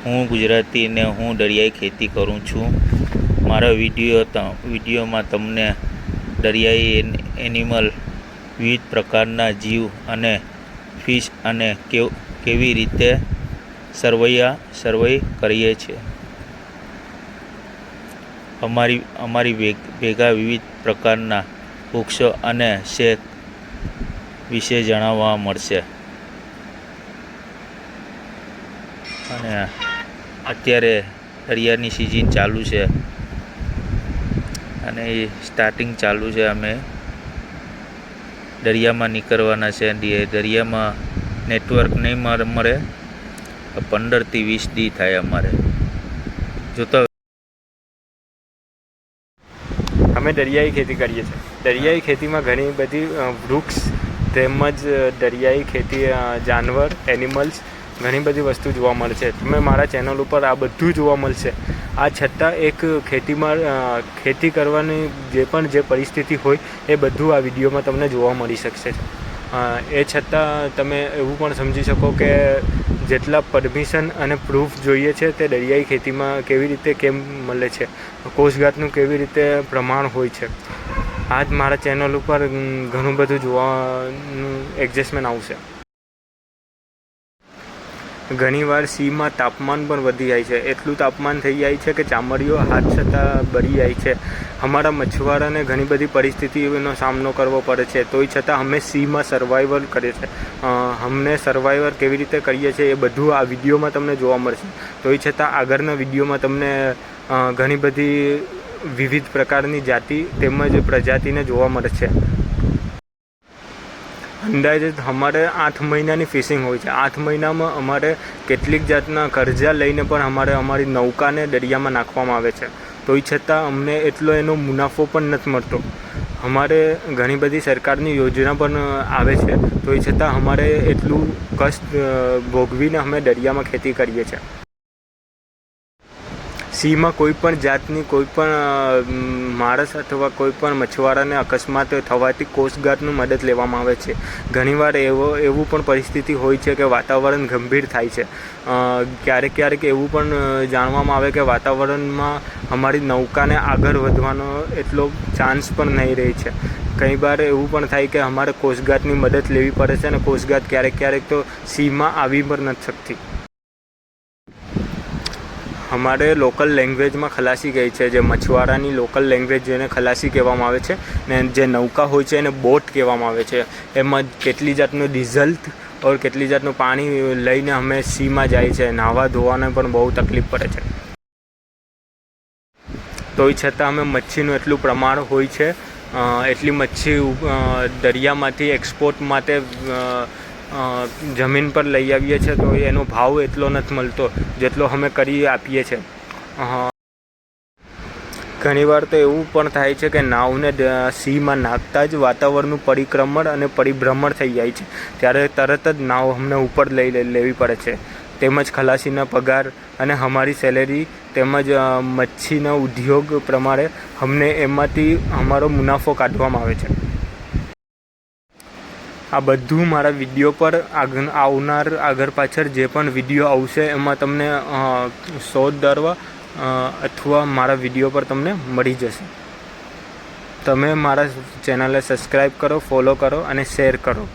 હું ગુજરાતી ને હું દરિયાઈ ખેતી કરું છું। મારા વિડીયોમાં તમને દરિયાઈ એનિમલ, વિવિધ પ્રકારના જીવ અને ફિશ અને કેવી રીતે સર્વાઈવ કરીએ છીએ। અમારી ભેગા વિવિધ પ્રકારના વૃક્ષો અને શેક વિશે જાણવા મળશે। અને અત્યારે દરિયાની સિઝન ચાલુ છે અને એ સ્ટાર્ટિંગ ચાલુ છે। અમે દરિયામાં નીકળવાના છે। દરિયામાં નેટવર્ક નહીં મળે, 15 થી 20 દી થાય અમારે જોતા। અમે દરિયાઈ ખેતી કરીએ છીએ। દરિયાઈ ખેતીમાં ઘણી બધી વૃક્ષ તેમજ દરિયાઈ ખેતી જાનવર એનિમલ્સ ઘણી બધી વસ્તુ જોવા મળે છે। તમે મારા ચેનલ ઉપર આ બધું જોવા મળશે। આ છતાં એક ખેતી કરવાની જે પરિસ્થિતિ હોય એ બધું આ વિડીયોમાં તમને જોવા મળી શકશે। એ છતાં તમે એવું પણ સમજી શકો કે જેટલા પરમિશન અને પ્રૂફ જોઈએ છે તે દરિયાઈ ખેતીમાં કેવી રીતે કેમ મળે છે, કોસ્ટગાર્ડનું કેવી રીતે પ્રમાણ હોય છે। આજ મારા ચેનલ ઉપર ઘણું બધું જોવાનું એડજસ્ટમેન્ટ આવશે। ઘણીવાર સીમાં તાપમાન પણ વધી જાય છે। એટલું તાપમાન થઈ જાય છે કે ચામડીઓ હાથ છતાં બળી જાય છે। અમારા મછુઆરાને ઘણી બધી પરિસ્થિતિઓનો સામનો કરવો પડે છે, તોય છતાં અમે સીમાં સર્વાઈવલ કરીએ છીએ। અમને સર્વાઈવર કેવી રીતે કરીએ છીએ એ બધું આ વિડીયોમાં તમને જોવા મળશે। તોય છતાં આગળના વિડીયોમાં તમને ઘણી બધી વિવિધ પ્રકારની જાતિ તેમજ પ્રજાતિને જોવા મળે છે। અંદાજે અમારે 8 મહિનાની ફિશિંગ હોય છે। 8 મહિનામાં અમારે કેટલીક જાતના કર્જા લઈને પણ અમારી નૌકાને દરિયામાં નાખવામાં આવે છે, તોય છતાં અમને એટલો એનો મુનાફો પણ નથી મળતો। અમારે ઘણી બધી સરકારની યોજના પણ આવે છે, તોય છતાં અમારે એટલું કષ્ટ ભોગવીને અમે દરિયામાં ખેતી કરીએ છીએ। સીમાં કોઈ પણ જાતની કોઈ પણ માણસ અથવા કોઈ પણ મછુઆરાને અકસ્માત થવાથી કોસ્ટગાર્ડની મદદ લેવામાં આવે છે। ઘણીવાર એવું પણ પરિસ્થિતિ હોય છે કે વાતાવરણ ગંભીર થાય છે। ક્યારેક એવું પણ જાણવામાં આવે કે વાતાવરણમાં અમારી નૌકાને આગળ વધવાનો એટલો ચાન્સ પણ નહીં રહે છે। ઘણી વાર એવું પણ થાય કે અમારે કોસ્ટગાર્ડની મદદ લેવી પડે છે અને કોસ્ટગાર્ડ ક્યારેક તો સીમાં આવી પણ નથી શકતી। અમારે લોકલ લેંગ્વેજમાં ખલાસી કહે છે, જે મછુઆરાની લોકલ લેંગ્વેજ જેને ખલાસી કહેવામાં આવે છે, ને જે નૌકા હોય છે એને બોટ કહેવામાં આવે છે। એમાં કેટલી જાતનું ડીઝલ ઓર કેટલી જાતનું પાણી લઈને અમે સીમાં જાય છે। નાહવા ધોવાને પણ બહુ તકલીફ પડે છે, તોય છતાં અમે મચ્છીનું એટલું પ્રમાણ હોય છે, એટલી મચ્છી દરિયામાંથી એક્સપોર્ટ માટે જમીન પર લઈ આવીએ છીએ, તો એનો ભાવ એટલો નથી મળતો જેટલો અમે કરી આપીએ છીએ। ઘણીવાર તો એવું પણ થાય છે કે નાવને સીમાં નાખતા જ વાતાવરણનું પરિભ્રમણ થઈ જાય છે, ત્યારે તરત જ નાવ અમને ઉપર લેવી પડે છે। તેમજ ખલાસીના પગાર અને અમારી સેલેરી તેમજ મચ્છીના ઉદ્યોગ પ્રમાણે અમને એમાંથી અમારો મુનાફો કાઢવામાં આવે છે। આ બધું મારા વિડીયો પર આગળ પાછળ જે પણ વિડીયો આવશે એમાં તમને શોધ દરવા અથવા મારા વિડીયો પર તમને મળી જશે। તમે મારા ચેનલને સબસ્ક્રાઈબ કરો, ફોલો કરો અને શેર કરો।